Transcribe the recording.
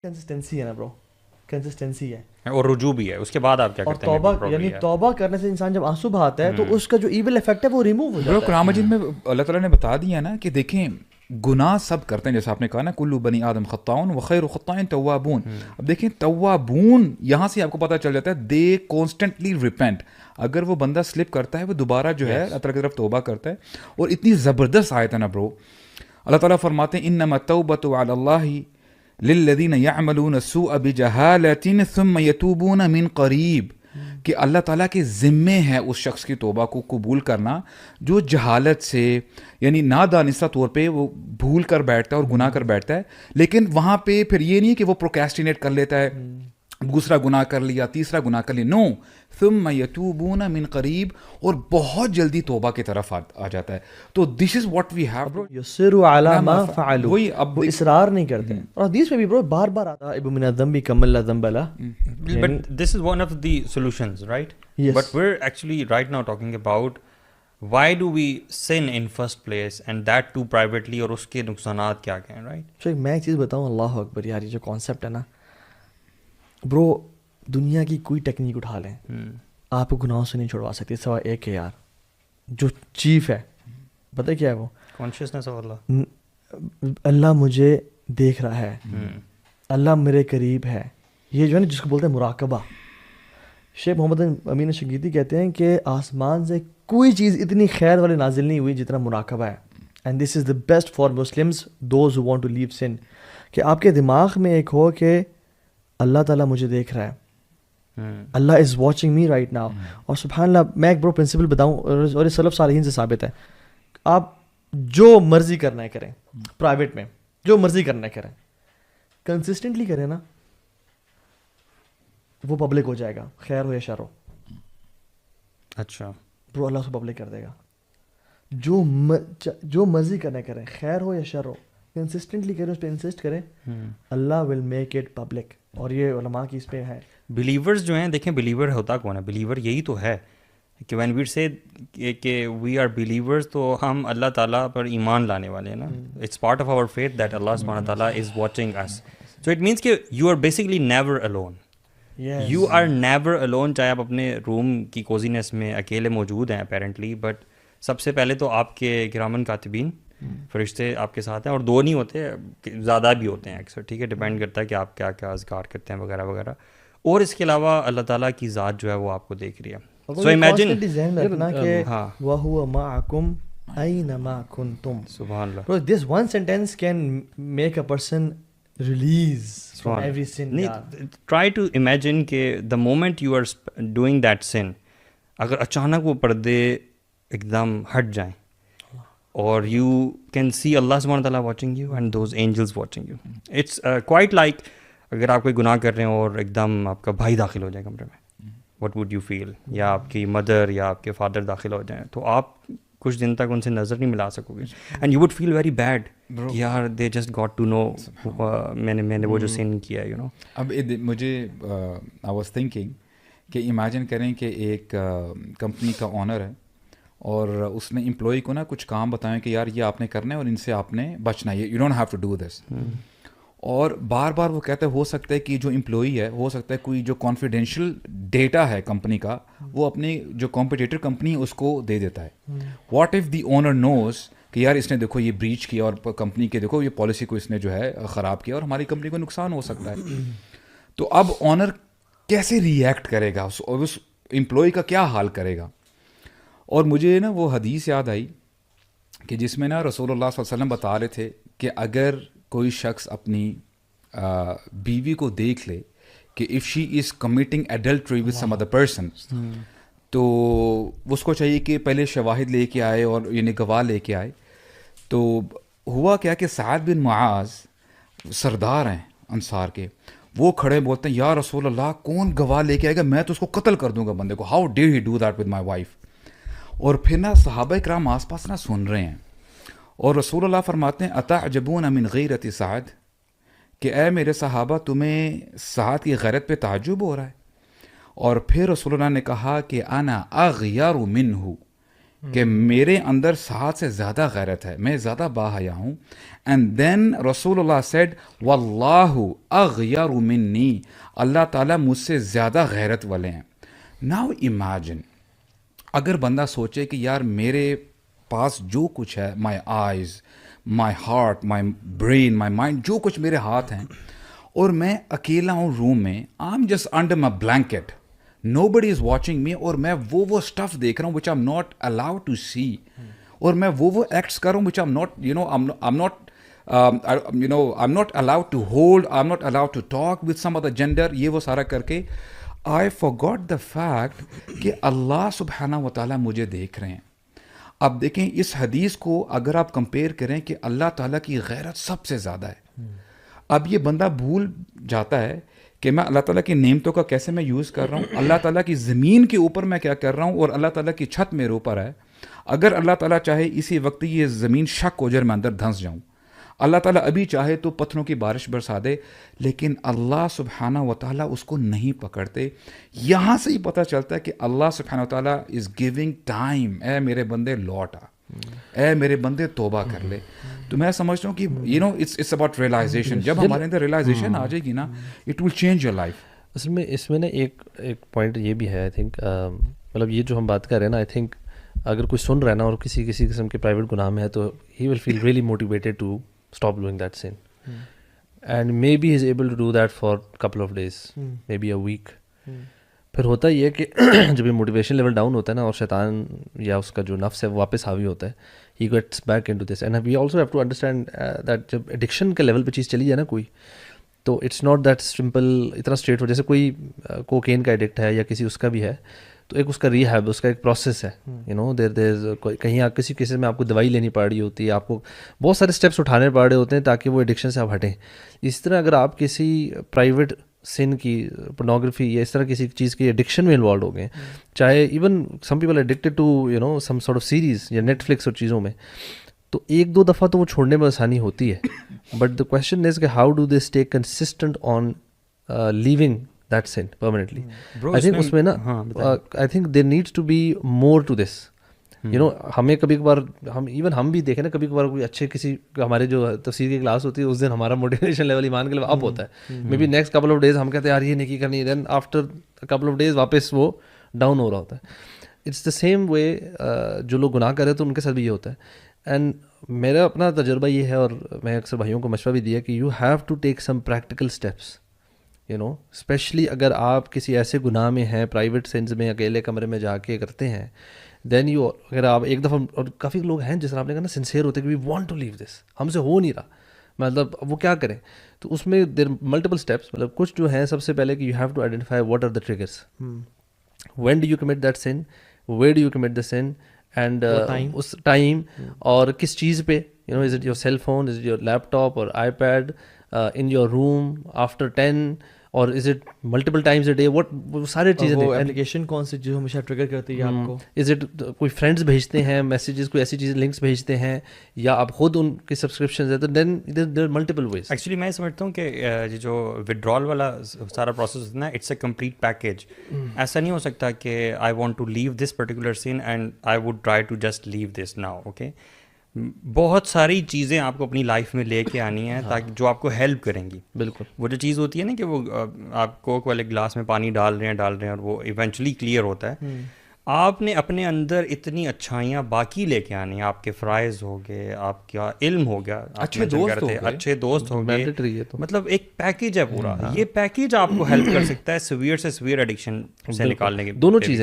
Consistency ہے نا برو, کنسسٹنسی ہے اور رجوع بھی ہے, اس کے بعد آپ کیا اور کرتے ہیں. توبہ, یعنی توبہ کرنے سے انسان جب آنسو بہاتا ہے تو اس کا جو ایول افیکٹ ہے وہ ریموو ہو برو جاتا ہے. قرآن مجید میں اللہ تعالیٰ نے بتا دیا نا کہ دیکھیں گناہ سب کرتے ہیں, جیسے آپ نے کہا نا کلو بنی آدم خطاؤن وخیر خطائن توابون. اب دیکھیں توابون یہاں سے آپ کو پتہ چل جاتا ہے دے کانسٹنٹلی ریپینٹ. اگر وہ بندہ سلپ کرتا ہے وہ دوبارہ جو ہے اللہ تعالیٰ کی طرف توبہ کرتا ہے. اور اتنی زبردست آیت ہے نا برو, اللہ تعالیٰ فرماتے ہیں انما التوبۃ علی اللہ للذین یعملون السوء بجہالۃ ثم یتوبون من قریب, کہ اللہ تعالیٰ کے ذمے ہے اس شخص کی توبہ کو قبول کرنا جو جہالت سے یعنی نادانستہ طور پہ وہ بھول کر بیٹھتا ہے اور گناہ کر بیٹھتا ہے. لیکن وہاں پہ پھر یہ نہیں ہے کہ وہ پروکیسٹینیٹ کر لیتا ہے, دوسرا گناہ کر لیا, تیسرا گناہ کر لیا. نو, ثم یتوبون من قریب, اور بہت جلدی توبہ کی طرف آ جاتا ہے. تو دس از واٹ وی ہیو برو, یسروا علی ما فعلوا, وہی اب وہ اصرار نہیں کرتے. اور حدیث میں بھی برو بار بار آتا ہے ابن من الذنب کم لا ذنب له. But this is one of the solutions, right? Yes. But we're actually right now talking about why do we sin in first place, and that too privately, اور اس کے نقصانات کیا کیا ہیں, right? چلو میں ایک چیز بتاؤں, اللہ اکبر یار, یہ جو کانسیپٹ ہے نا برو, دنیا کی کوئی ٹیکنیک اٹھا لیں آپ کو گناہوں سے نہیں چھڑوا سکتی سوا ایک ہے یار, جو چیف ہے پتہ کیا ہے وہ, Consciousness of Allah. اللہ مجھے دیکھ رہا ہے, اللہ میرے قریب ہے. یہ جو ہے نا جس کو بولتے ہیں مراقبہ, شیخ محمد امین شنقیطی کہتے ہیں کہ آسمان سے کوئی چیز اتنی خیر والی نازل نہیں ہوئی جتنا مراقبہ ہے. And this is the best for Muslims those who want to leave sin, کہ آپ کے دماغ میں ایک ہو کہ اللہ تعالیٰ مجھے دیکھ رہا ہے, Allah is watching me right now. اور سبحان اللہ, میں ایک برو پرنسپل بتاؤں, اور یہ سلف صالحین سے ثابت ہے, آپ جو مرضی کرنا ہے کریں, پرائیویٹ میں جو مرضی کرنا ہے کریں, کنسسٹنٹلی کریں نا, وہ پبلک ہو جائے گا, خیر ہو یا شر ہو. اچھا برو اللہ اس کو پبلک کر دے گا. جو مرضی کرنا ہے کریں, خیر ہو یا شر ہو, کنسسٹنٹلی کریں, اس پہ انسسٹ کریں, اللہ ول میک اٹ پبلک. اور یہ علماء کی اس پہ ہے. بلیورز جو ہیں, دیکھیں بلیور ہوتا کون ہے, بلیور یہی تو ہے کہ وین وی سے کہ وی آر بلیورز, تو ہم اللہ تعالیٰ پر ایمان لانے والے ہیں نا. It's part of our faith that Allah سبحانہ تعالیٰ is watching us. So it means کہ you are basically never alone. You are never alone, چاہے آپ اپنے روم کی کوزینس میں اکیلے موجود ہیں اپیرنٹلی, بٹ سب سے پہلے تو آپ کے کرامن کاتبین فرشتے آپ کے ساتھ ہیں, اور دو نہیں ہوتے, زیادہ بھی ہوتے ہیں اکثر, ٹھیک ہے, ڈپینڈ کرتا ہے کہ آپ کیا کیا اذکار کرتے ہیں وغیرہ وغیرہ. اور اس کے علاوہ اللہ تعالیٰ کی ذات جو ہے وہ آپ کو دیکھ رہی ہے. سو امیجن ذہن میں رکھنا کہ وَهُوَ مَعَكُمْ أَيْنَمَا كُنْتُمْ. سبحان اللہ. Bro, this one sentence can make a person release from every sin. Try to imagine کہ the moment you are doing that sin, اگر اچانک وہ پردے ایک دم ہٹ جائیں اور you can see Allah subhanahu wa ta'ala watching you and those angels watching you. It's quite like اگر آپ کوئی گناہ کر رہے ہیں اور ایک دم آپ کا بھائی داخل ہو جائے کمرے میں, what would you feel, یا آپ کی مدر یا آپ کے فادر داخل ہو جائیں, تو آپ کچھ دن تک ان سے نظر نہیں ملا سکو گے. And you would feel very bad, یار they just got to know میں نے وہ جو سین کیا ہے, یو نو. اب مجھے آئی واز تھنکنگ کہ امیجن کریں کہ ایک کمپنی کا آنر ہے اور اس نے امپلائی کو نا کچھ کام بتائیں کہ یار یہ آپ نے کرنا ہے اور ان سے آپ نے بچنا ہے, you don't have to do this. اور بار بار وہ کہتا ہے ہو سکتا ہے کہ جو امپلائی ہے, ہو سکتا ہے کوئی جو کانفیڈینشیل ڈیٹا ہے کمپنی کا وہ اپنی جو کمپیٹیٹر کمپنی ہے اس کو دے دیتا ہے. واٹ ایف دی اونر نوز کہ یار اس نے دیکھو یہ بریچ کیا اور کمپنی کے دیکھو یہ پالیسی کو اس نے جو ہے خراب کیا اور ہماری کمپنی کو نقصان ہو سکتا ہے. تو اب آنر کیسے ریئیکٹ کرے گا اور اس امپلائی کا کیا حال کرے گا. اور مجھے نا وہ حدیث یاد آئی کہ جس میں نا رسول اللہ صلی اللہ علیہ وسلم بتا رہے تھے کہ اگر کوئی شخص اپنی بیوی کو دیکھ لے کہ if she is committing adultery with some other person, تو اس کو چاہیے کہ پہلے شواہد لے کے آئے اور یعنی گواہ لے کے آئے. تو ہوا کیا کہ سعد بن معاذ سردار ہیں انصار کے, وہ کھڑے بولتے ہیں یا رسول اللہ کون گواہ لے کے آئے گا, میں تو اس کو قتل کر دوں گا بندے کو, how did he do that with my wife. اور پھر نا صحابہ کرام آس پاس نا سن رہے ہیں, اور رسول اللہ فرماتے ہیں اتعجبون من غیرت سعد, کہ اے میرے صحابہ تمہیں سعد کی غیرت پہ تعجب ہو رہا ہے. اور پھر رسول اللہ نے کہا کہ انا اغیر منہ, کہ میرے اندر ساتھ سے زیادہ غیرت ہے, میں زیادہ باحیا ہوں. اینڈ دین رسول اللہ سیڈ واللہ اغیر منی, اللہ تعالیٰ مجھ سے زیادہ غیرت والے ہیں. ناؤ امیجن اگر بندہ سوچے کہ یار میرے پاس جو کچھ ہے, my eyes, my heart, my brain, my mind, جو کچھ میرے ہاتھ ہیں, اور میں اکیلا ہوں روم میں, I am just under my blanket, nobody is watching me, اور میں وہ اسٹف دیکھ رہا ہوں which I'm not allowed to see, اور میں وہ ایکٹس کر رہا ہوں which I'm not, I'm not allowed to hold, I'm not allowed to talk with some other gender, یہ وہ سارا کر کے I forgot the fact کہ اللہ سبحانہ و تعالیٰ مجھے دیکھ رہے ہیں. اب دیکھیں اس حدیث کو اگر آپ کمپیئر کریں کہ اللہ تعالیٰ کی غیرت سب سے زیادہ ہے, اب یہ بندہ بھول جاتا ہے کہ میں اللہ تعالیٰ کی نعمتوں کا کیسے میں یوز کر رہا ہوں, اللہ تعالیٰ کی زمین کے اوپر میں کیا کر رہا ہوں, اور اللہ تعالیٰ کی چھت میرے اوپر ہے. اگر اللہ تعالیٰ چاہے اسی وقت یہ زمین شک ہو جائے میں اندر دھنس جاؤں, اللہ تعالیٰ ابھی چاہے تو پتھروں کی بارش برسا دے, لیکن اللہ سبحانہ و تعالیٰ اس کو نہیں پکڑتے. یہاں سے ہی پتہ چلتا ہے کہ اللہ سبحانہ و تعالیٰ از گیونگ ٹائم, اے میرے بندے لوٹ آ, اے میرے بندے توبہ کر لے. تو میں سمجھتا ہوں کہ اٹس اباؤٹ ریئلائزیشن. جب ہمارے اندر ریئلائزیشن آ جائے گی نا, it will change your life. اصل میں اس میں نا ایک پوائنٹ یہ بھی ہے, آئی تھنک مطلب یہ جو ہم بات کر رہے ہیں نا, آئی تھنک اگر کوئی سن رہا ہے نا اور کسی قسم کے پرائیویٹ گناہ میں ہے, تو he will feel really motivated to stop doing that sin, and maybe is able to do that for couple of days, maybe a week. پھر ہوتا یہ کہ جب یہ موٹیویشن لیول ڈاؤن ہوتا ہے نا, اور شیطان یا اس کا جو نفس ہے وہ واپس حاوی ہوتا ہے, he gets back into this. And we also have to understand that جب ایڈکشن کے لیول پہ چیز چلی جائے نا کوئی, تو اٹس ناٹ دیٹ سمپل اتنا اسٹریٹ ہو. جیسے کوئی کوکین کا ایڈکٹ ہے یا کسی اس کا بھی ہے, تو ایک اس کا ریہیب, اس کا ایک پروسیس ہے, کہیں کسی کیسز میں آپ کو دوائی لینی پڑ رہی ہوتی ہے, آپ کو بہت سارے اسٹیپس اٹھانے پڑ رہے ہوتے ہیں تاکہ وہ ایڈکشن سے آپ ہٹیں. اس طرح اگر آپ کسی پرائیویٹ سن کی, پورنوگرافی یا اس طرح کسی چیز کی ایڈکشن میں انوالو ہو گئے, چاہے even some people addicted to some sort of series یا نیٹ فلکس اور چیزوں میں, تو ایک دو دفعہ تو وہ چھوڑنے میں آسانی ہوتی ہے, بٹ دا کویشچن از کہ how do they stay consistent on leaving that sin permanently. I think اس میں نا I think there needs to be more to this. ہمیں کبھی کبھار ہم بھی دیکھیں نا, کبھی کبھار کوئی اچھے کسی ہمارے جو تفسیر کی کلاس ہوتی ہے, اس دن ہمارا موٹیویشن لیول ایمان کے لیول اپ ہوتا ہے, maybe next couple of days ہم کہتے ہیں یار یہ نیکی کرنی ہے, then after couple of days واپس وہ ڈاؤن ہو رہا ہوتا ہے. اٹس دا سیم وے جو لوگ گناہ کر رہے ہیں تو ان کے ساتھ بھی یہ ہوتا ہے. اینڈ میرا اپنا تجربہ یہ ہے, اور میں اکثر بھائیوں کو مشورہ بھی دیا کہ you have to take some practical steps, especially اگر آپ کسی ایسے گناہ میں ہیں, پرائیویٹ سینس میں اکیلے کمرے میں جا کے کرتے ہیں, دین اگر آپ ایک دفعہ, اور کافی لوگ ہیں جس طرح آپ نے کہا نا سنسیئر ہوتے ہیں کہ وی وانٹ ٹو لیو دس, ہم سے ہو نہیں رہا, مطلب وہ کیا کریں, تو اس میں دیر ملٹیپل اسٹیپس, مطلب کچھ جو ہیں سب سے پہلے کہ you have to identify what are the triggers, when do you commit that sin, where do you commit the sin, and اس ٹائم اور کس چیز پہ, is it your cell phone, is it your laptop اور iPad, in your room after 10, اور is it multiple times a day, what وہ سارے چیزیں وہ اپلیکیشن کون سی جو ہمیشہ ٹریگر کرتی ہے آپ کو, is it کوئی فرینڈس بھیجتے ہیں میسیجز, کوئی ایسی چیزیں لنکس بھیجتے ہیں, یا آپ خود ان کی سبسکرپشنز ہیں, تو دین there are multiple ways. Actually میں سمجھتا ہوں کہ یہ جو ودرال والا سارا پروسیس ہوتا ہے نا, اٹس اے کمپلیٹ پیکیج. ایسا نہیں ہو سکتا کہ I want to leave this particular sin and I would try to just leave this now. Okay, بہت ساری چیزیں آپ کو اپنی لائف میں لے کے آنی ہیں تاکہ جو آپ کو ہیلپ کریں گی. بالکل, وہ جو چیز ہوتی ہے نا کہ وہ آپ کوک والے گلاس میں پانی ڈال رہے ہیں اور وہ ایونچولی کلیئر ہوتا ہے, آپ نے اپنے اندر اتنی اچھائیاں باقی لے کے آنی ہیں. آپ کے فرائض ہو گئے, آپ کا علم ہو گیا, اچھے دوست ہو گئے, مطلب ایک پیکیج ہے پورا. یہ پیکیج آپ کو ہیلپ کر سکتا ہے سویئر سے سویئر ایڈکشن سے نکالنے کے. دونوں چیزیں